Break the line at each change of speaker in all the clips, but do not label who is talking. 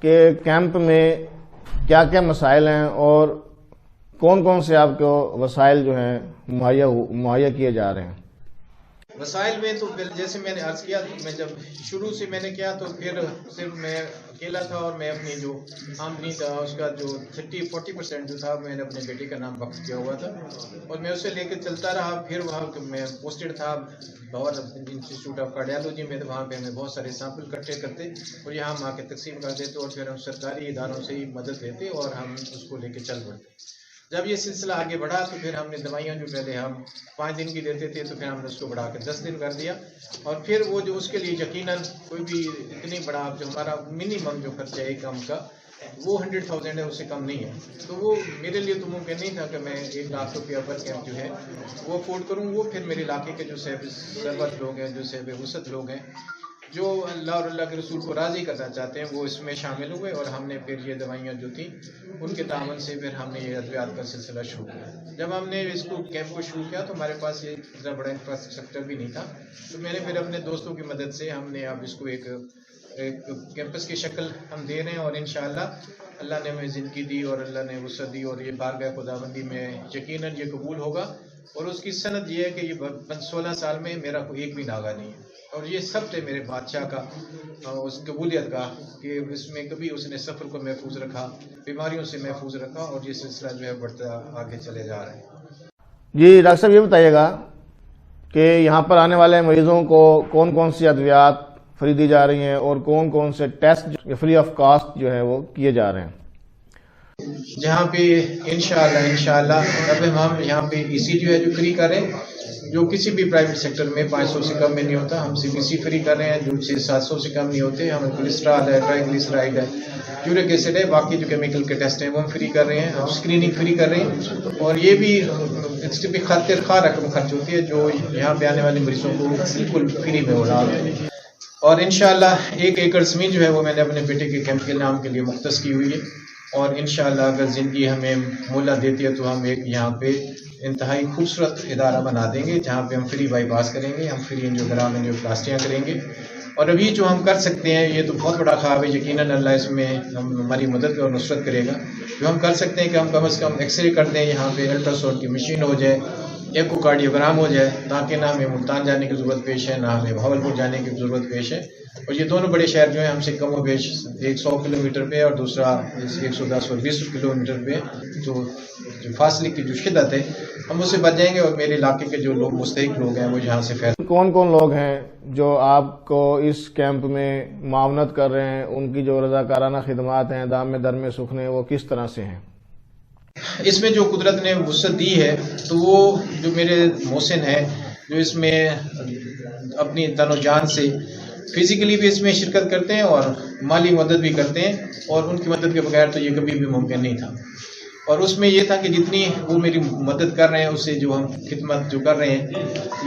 کہ کیمپ میں کیا کیا مسائل ہیں اور کون کون سے آپ کو وسائل جو ہیں مہیا کیے جا رہے ہیں؟
وسائل میں تو جیسے میں نے عرض کیا، تو میں جب شروع سے میں نے کیا تو پھر صرف میں اکیلا تھا، اور میں اپنی جو آمدنی تھا اس کا جو 30-40% جو تھا میں نے اپنے بیٹے کا نام وقف کیا ہوا تھا، اور میں اسے لے کے چلتا رہا. پھر وہاں میں پوسٹڈ تھا لاہور انسٹیٹیوٹ آف کارڈیالوجی میں، وہاں پہ ہمیں بہت سارے سیمپل اکٹھے کرتے اور یہاں ہم آ کے تقسیم کر دیتے، اور پھر ہم سرکاری اداروں سے ہی مدد لیتے اور ہم اس کو لے کے چل پڑتے. جب یہ سلسلہ آگے بڑھا تو پھر ہم نے دوائیاں جو پہلے ہم 5 دن کی دیتے تھے تو پھر ہم نے اس کو بڑھا کے 10 دن کر دیا، اور پھر وہ جو اس کے لیے یقیناً کوئی بھی اتنی بڑا جو ہمارا منیمم جو خرچہ ہے کام کا وہ 100,000 ہے، اس سے کم نہیں ہے. تو وہ میرے لیے تو ممکن نہیں تھا کہ میں 1 لاکھ روپیہ پر کیمپ جو ہے وہ افورڈ کروں. وہ پھر میرے علاقے کے جو سربت لوگ ہیں، جو صاحب وسعت لوگ ہیں، جو اللہ اور اللہ کے رسول کو راضی کرنا چاہتے ہیں، وہ اس میں شامل ہوئے، اور ہم نے پھر یہ دوائیاں جو تھیں ان کے تعاون سے پھر ہم نے یہ ادویات کا سلسلہ شروع کیا. جب ہم نے اس کو کیمپ کو شروع کیا تو ہمارے پاس یہ اتنا بڑا انفراسٹرکچر بھی نہیں تھا، تو میں نے پھر اپنے دوستوں کی مدد سے ہم نے اب اس کو ایک کیمپس کی شکل ہم دے رہے ہیں، اور انشاءاللہ اللہ نے ہمیں زندگی دی اور اللہ نے وسعت دی، اور یہ بارگاہ خداوندی میں یقیناً یہ قبول ہوگا. اور اس کی سند یہ ہے کہ یہ 16 سال میں میرا کوئی ایک بھی ناغہ نہیں ہے، اور یہ سب تھے میرے بادشاہ کا اس قبولیت کا کہ اس میں کبھی اس نے سفر کو محفوظ رکھا، بیماریوں سے محفوظ رکھا، اور یہ سلسلہ جو ہے بڑھتا آگے چلے جا رہا ہے.
جی ڈاکٹر صاحب یہ بتائیے گا کہ یہاں پر آنے والے مریضوں کو کون کون سی ادویات فری دی جا رہی ہیں اور کون کون سے ٹیسٹ فری آف کاسٹ جو ہے وہ کیے جا رہے ہیں؟
جہاں پہ انشاءاللہ اب ہم یہاں پہ ECG جو ہے جو فری کر رہے ہیں، جو کسی بھی پرائیویٹ سیکٹر میں 500 سے کم میں نہیں ہوتا. ہم CBC فری کر رہے ہیں جو 600-700 سے کم نہیں ہوتے. ہمیں کولیسٹرال ہے، ٹرائیگلیسرائڈ ہے، یورک ایسڈ ہے، باقی جو کیمیکل کے ٹیسٹ ہیں وہ ہم فری کر رہے ہیں. ہم اسکریننگ فری کر رہے ہیں، اور یہ بھی اس کے بھی خاطر خواہ رقم خرچ ہوتی ہے جو یہاں پہ آنے والے مریضوں کو بالکل فری میں ہو رہا ہے. اور انشاءاللہ 1 ایکڑ زمین جو ہے وہ میں نے اپنے بیٹے کے کیمپ کے نام کے لیے مختص کی ہوئی ہے، اور انشاءاللہ اگر زندگی ہمیں مولا دیتی ہے تو ہم ایک یہاں پہ انتہائی خوبصورت ادارہ بنا دیں گے جہاں پہ ہم فری بائی پاس کریں گے، ہم فری انجیوگرام انجیوپلاسٹیاں کریں گے. اور ابھی جو ہم کر سکتے ہیں یہ تو بہت بڑا خواب ہے، یقیناً اللہ اس میں ہماری مدد اور نصرت کرے گا. جو ہم کر سکتے ہیں کہ ہم کم از کم ایکس رے کر دیں، یہاں پہ الٹرا ساؤنڈ کی مشین ہو جائے، ایکو کارڈیوگرام ہو جائے، تاکہ نہ ہمیں ملتان جانے کی ضرورت پیش ہے، نہ ہمیں بھاولپور جانے کی ضرورت پیش ہے. اور یہ دونوں بڑے شہر جو ہیں ہم سے کم و بیش 100 کلومیٹر پہ اور دوسرا 110 اور 20 کلومیٹر پہ جو فاصلے کی جو شدت ہے ہم اس سے بچ جائیں گے، اور میرے علاقے کے جو لوگ مستحق لوگ ہیں وہ یہاں سے فیض.
کون کون لوگ ہیں جو آپ کو اس کیمپ میں معاونت کر رہے ہیں؟ ان کی جو رضاکارانہ خدمات ہیں، دام میں در میں سکھنے، وہ کس طرح سے ہیں؟
اس میں جو قدرت نے وسعت دی ہے تو وہ جو میرے محسن ہیں جو اس میں اپنی تن و جان سے فزیکلی بھی اس میں شرکت کرتے ہیں اور مالی مدد بھی کرتے ہیں، اور ان کی مدد کے بغیر تو یہ کبھی بھی ممکن نہیں تھا. اور اس میں یہ تھا کہ جتنی وہ میری مدد کر رہے ہیں اس سے جو ہم خدمت جو کر رہے ہیں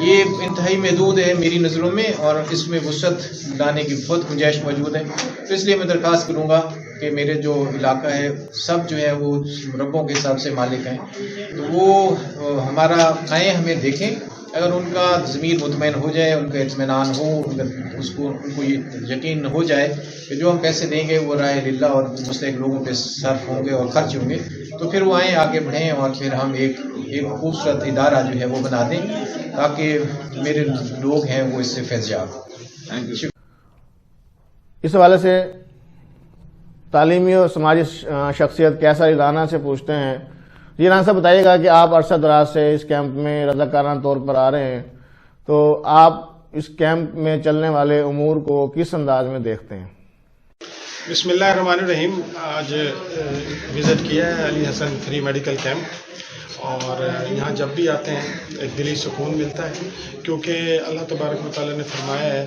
یہ انتہائی محدود ہے میری نظروں میں، اور اس میں وسعت لانے کی بہت گنجائش موجود ہے. تو اس لیے میں درخواست کروں گا کہ میرے جو علاقہ ہے سب جو ہے وہ مربوں کے حساب سے مالک ہیں، تو وہ ہمارا آئیں ہمیں دیکھیں. اگر ان کا ضمیر مطمئن ہو جائے، ان کا اطمینان ہو، ان کو یہ یقین ہو جائے کہ جو ہم پیسے دیں گے وہ راہ للہ اور مستحق لوگوں پہ صرف ہوں گے اور خرچ ہوں گے، تو پھر وہ آئیں آگے بڑھیں، اور پھر ہم ایک خوبصورت ادارہ جو ہے وہ بنا دیں تاکہ میرے لوگ ہیں وہ اس سے فیض یاب ہوں.
اس حوالے سے تعلیمی اور سماجی شخصیت کیسا رانا سے پوچھتے ہیں. جی رانا صاحب بتائیے گا کہ آپ عرصہ دراز سے اس کیمپ میں رضاکارانہ طور پر آ رہے ہیں، تو آپ اس کیمپ میں چلنے والے امور کو کس انداز میں دیکھتے ہیں؟
بسم اللہ الرحمن الرحیم. آج وزٹ کیا ہے علی حسن فری میڈیکل کیمپ، اور یہاں جب بھی آتے ہیں ایک دلی سکون ملتا ہے، کیونکہ اللہ تبارک و تعالیٰ نے فرمایا ہے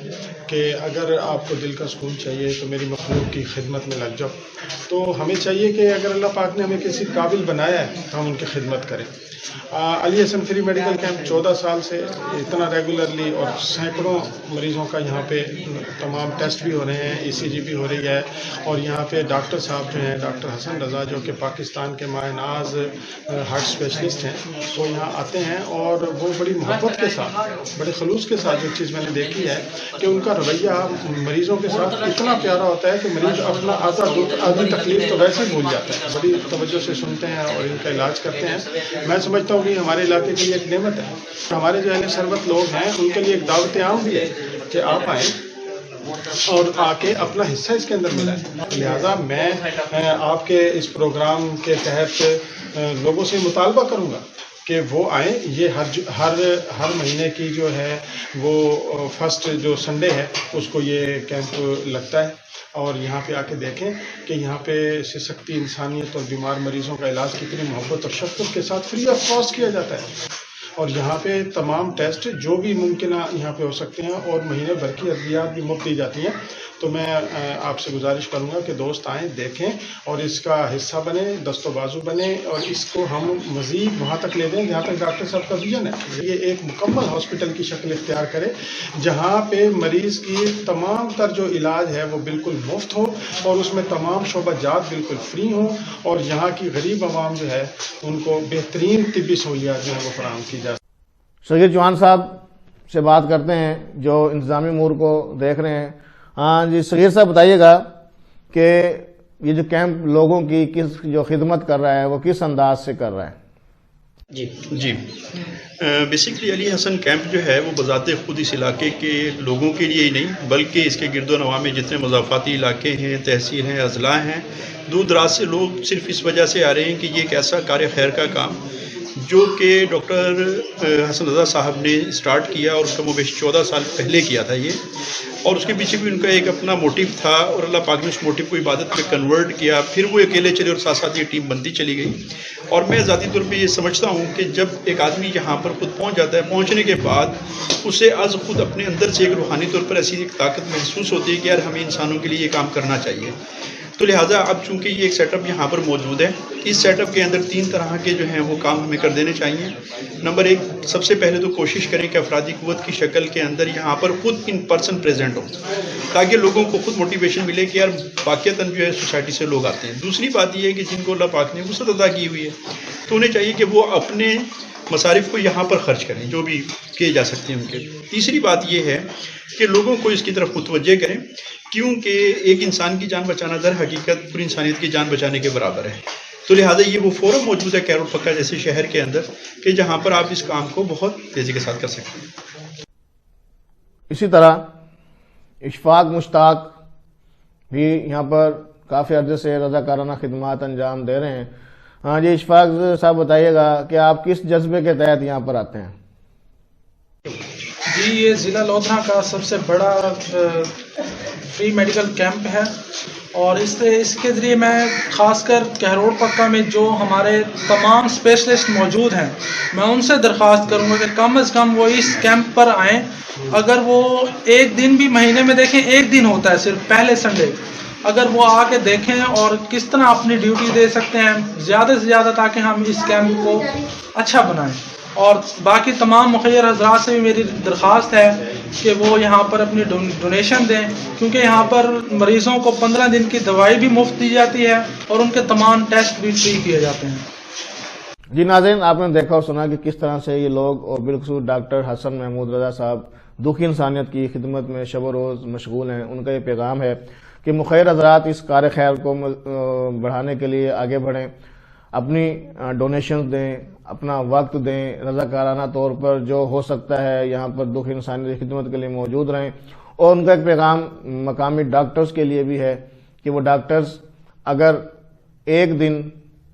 کہ اگر آپ کو دل کا سکون چاہیے تو میری مخلوق کی خدمت میں لگ جاؤ. تو ہمیں چاہیے کہ اگر اللہ پاک نے ہمیں کسی قابل بنایا ہے تو ہم ان کی خدمت کریں. علی حسن فری میڈیکل کیمپ 14 سال سے اتنا ریگولرلی اور سینکڑوں مریضوں کا یہاں پہ تمام ٹیسٹ بھی ہو رہے ہیں، ECG بھی ہو رہی ہے، اور یہاں پہ ڈاکٹر صاحب جو ہیں ڈاکٹر حسن رضا جو کہ پاکستان کے ماہ ناز ہارٹ اسپیشلسٹ اسپیشلسٹ ہیں وہ یہاں آتے ہیں اور وہ بڑی محبت کے ساتھ بڑے خلوص کے ساتھ جو چیز میں نے دیکھی ہے کہ ان کا رویہ مریضوں کے ساتھ اتنا پیارا ہوتا ہے کہ مریض اپنا آدھی تکلیف تو ویسے ہی بھول جاتا ہے، بڑی توجہ سے سنتے ہیں اور ان کا علاج کرتے ہیں۔ میں سمجھتا ہوں کہ ہمارے علاقے کے لیے ایک نعمت ہے، ہمارے جو اہل شربت لوگ ہیں ان کے لیے ایک دعوت عام بھی ہے کہ آپ آئیں اور آ کے اپنا حصہ اس کے اندر ملائیں۔ لہٰذا میں آپ کے اس پروگرام کے تحت لوگوں سے مطالبہ کروں گا کہ وہ آئیں۔ یہ ہر مہینے کی جو ہے وہ فرسٹ جو سنڈے ہے اس کو یہ کیمپ لگتا ہے، اور یہاں پہ آ کے دیکھیں کہ یہاں پہ سے سختی انسانیت اور بیمار مریضوں کا علاج کتنی محبت اور شفقت کے ساتھ فری آف کاسٹ کیا جاتا ہے، اور یہاں پہ تمام ٹیسٹ جو بھی ممکنہ یہاں پہ ہو سکتے ہیں، اور مہینے بھر کی ادویات بھی مفت دی جاتی ہیں۔ تو میں آپ سے گزارش کروں گا کہ دوست آئیں، دیکھیں اور اس کا حصہ بنیں، دست و بازو بنیں، اور اس کو ہم مزید وہاں تک لے دیں جہاں تک ڈاکٹر صاحب کا ویژن ہے۔ یہ ایک مکمل ہاسپٹل کی شکل اختیار کرے جہاں پہ مریض کی تمام تر جو علاج ہے وہ بالکل مفت ہو، اور اس میں تمام شعبہ جات بالکل فری ہوں، اور یہاں کی غریب عوام جو ہے ان کو بہترین طبی سہولیات جو ہے وہ فراہم کی جائے۔
صغیر چوہان صاحب سے بات کرتے ہیں جو انتظامی امور کو دیکھ رہے ہیں۔ ہاں جی صغیر صاحب بتائیے گا کہ یہ جو کیمپ لوگوں کی کس جو خدمت کر رہا ہے وہ کس انداز سے کر رہا ہے؟
جی بیسکلی علی حسن کیمپ جو ہے وہ بذات خود اس علاقے کے لوگوں کے لیے ہی نہیں بلکہ اس کے گرد و نواح میں جتنے مضافاتی علاقے ہیں، تحصیل ہیں، اضلاع ہیں، دور دراز سے لوگ صرف اس وجہ سے آ رہے ہیں کہ یہ ایک ایسا کار خیر کا کام جو کہ ڈاکٹر حسن رضا صاحب نے اسٹارٹ کیا، اور کم و بیش 14 سال پہلے کیا تھا یہ، اور اس کے پیچھے بھی ان کا ایک اپنا موٹیو تھا، اور اللہ پاک نے اس موٹیو کو عبادت میں کنورٹ کیا۔ پھر وہ اکیلے چلے اور ساتھ ساتھ یہ ٹیم بنتی چلی گئی۔ اور میں ذاتی طور پہ یہ سمجھتا ہوں کہ جب ایک آدمی یہاں پر خود پہنچ جاتا ہے، پہنچنے کے بعد اسے از خود اپنے اندر سے ایک روحانی طور پر ایسی ایک طاقت محسوس ہوتی ہے کہ یار ہمیں انسانوں کے لیے یہ کام کرنا چاہیے۔ تو لہٰذا اب چونکہ یہ ایک سیٹ اپ یہاں پر موجود ہے، اس سیٹ اپ کے اندر 3 طرح کے جو ہیں وہ کام ہمیں کر دینے چاہیے۔ نمبر 1، سب سے پہلے تو کوشش کریں کہ افرادی قوت کی شکل کے اندر یہاں پر خود ان پرسن پریزنٹ ہو، تاکہ لوگوں کو خود موٹیویشن ملے کہ یار واقعتاً جو ہے سوسائٹی سے لوگ آتے ہیں۔ دوسری بات یہ ہے کہ جن کو اللہ پاک نے وسعت عطا کی ہوئی ہے تو انہیں چاہیے کہ وہ اپنے مصارف کو یہاں پر خرچ کریں جو بھی کیے جا سکتے ہیں ان کے۔ تیسری بات یہ ہے کہ لوگوں کو اس کی طرف متوجہ کریں، کیونکہ ایک انسان کی جان بچانا در حقیقت پوری انسانیت کی جان بچانے کے برابر ہے۔ تو لہٰذا یہ وہ فورم موجود ہے کیرول پکا جیسے شہر کے اندر کہ جہاں پر آپ اس کام کو بہت تیزی کے ساتھ کر سکتے ہیں۔
اسی طرح اشفاق مشتاق بھی یہاں پر کافی عرصے سے رضاکارانہ خدمات انجام دے رہے ہیں۔ ہاں جی اشفاق صاحب بتائیے گا کہ آپ کس جذبے کے تحت یہاں پر آتے ہیں؟
جی یہ ضلع لودھنا کا سب سے بڑا فری میڈیکل کیمپ ہے، اور اس کے ذریعے میں خاص کر کہروڑ پکا میں جو ہمارے تمام اسپیشلسٹ موجود ہیں میں ان سے درخواست کروں گا کہ کم از کم وہ اس کیمپ پر آئیں۔ اگر وہ ایک دن بھی مہینے میں دیکھیں، ایک دن ہوتا ہے صرف پہلے سنڈے، اگر وہ آ کے دیکھیں اور کس طرح اپنی ڈیوٹی دے سکتے ہیں زیادہ سے زیادہ، تاکہ ہم اس کیمپ کو اچھا بنائیں۔ اور باقی تمام مخیر حضرات سے بھی میری درخواست ہے کہ وہ یہاں پر اپنی ڈونیشن دیں، کیونکہ یہاں پر مریضوں کو 15 دن کی دوائی بھی مفت دی جاتی ہے اور ان کے تمام ٹیسٹ بھی فری کیے جاتے ہیں۔
جی ناظرین، آپ نے دیکھا اور سنا کہ کس طرح سے یہ لوگ اور بالخصوص ڈاکٹر حسن محمود رضا صاحب دکھی انسانیت کی خدمت میں شب و روز مشغول ہیں۔ ان کا یہ پیغام ہے کہ مخیر حضرات اس کار خیر کو بڑھانے کے لیے آگے بڑھیں، اپنی ڈونیشنز دیں، اپنا وقت دیں، رضاکارانہ طور پر جو ہو سکتا ہے یہاں پر دکھ انسانیت کی خدمت کے لیے موجود رہیں۔ اور ان کا ایک پیغام مقامی ڈاکٹرز کے لیے بھی ہے کہ وہ ڈاکٹرز اگر ایک دن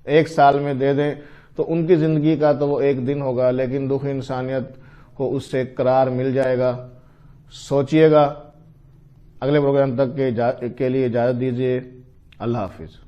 1 سال میں دے دیں تو ان کی زندگی کا تو وہ 1 دن ہوگا، لیکن دکھ انسانیت کو اس سے قرار مل جائے گا۔ سوچئے گا۔ اگلے پروگرام تک کے لیے اجازت دیجیے۔ اللہ حافظ۔